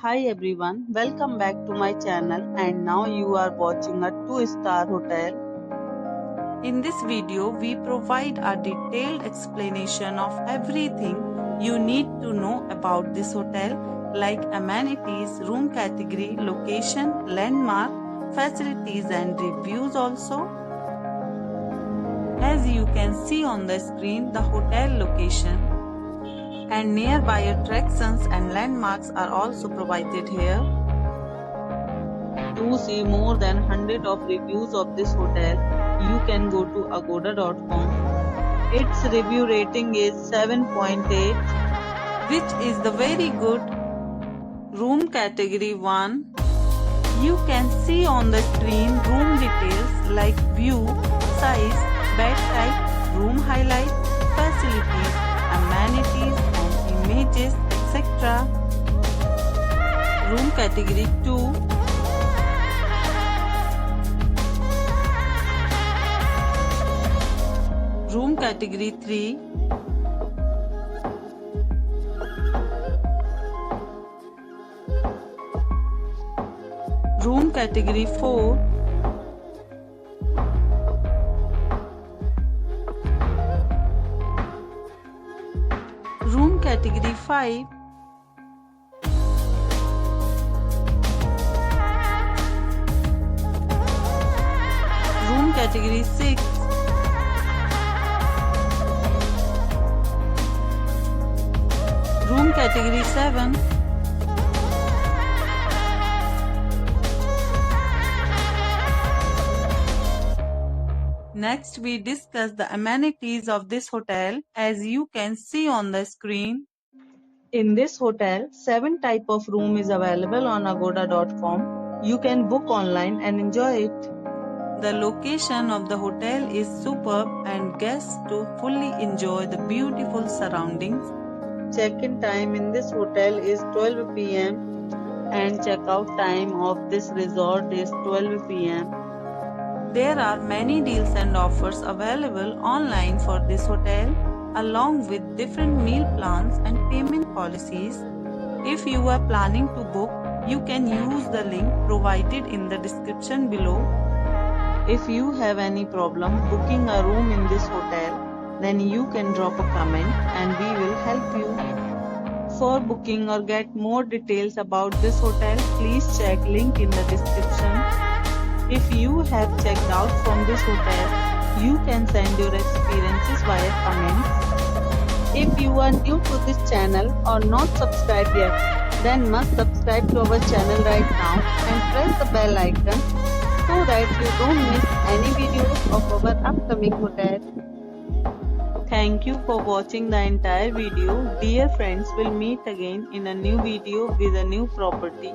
Hi everyone, welcome back to my channel and now you are watching a 2-star hotel. In this video, we provide a detailed explanation of everything you need to know about this hotel, like amenities, room category, location, landmark, facilities and reviews also. As you can see on the screen, the hotel location and nearby attractions and landmarks are also provided here. To see more than 100 of reviews of this hotel, you can go to accommodations.com. Its review rating is 7.8, which is the very good. Room category 1. You can see on the screen room details like view, size, bed type, room highlights, facilities, amenities and images, etc. Room category 2. Room category 3. Room category 4. Room category 5. Room category 6. Room category 7. Next, we discuss the amenities of this hotel, as you can see on the screen. In this hotel, 7 type of room is available on accommodations.com. You can book online and enjoy it. The location of the hotel is superb and guests to fully enjoy the beautiful surroundings. Check-in time in this hotel is 12 p.m. and check-out time of this resort is 12 p.m. There are many deals and offers available online for this hotel, along with different meal plans and payment policies. If you are planning to book, you can use the link provided in the description below. If you have any problem booking a room in this hotel, then you can drop a comment and we will help you. For booking or get more details about this hotel, please check link in the description. If you have checked out from this hotel, you can send your experiences via comments. If you are new to this channel or not subscribed yet, then must subscribe to our channel right now and press the bell icon so that you don't miss any videos of our upcoming hotel. Thank you for watching the entire video. Dear friends, we'll meet again in a new video with a new property.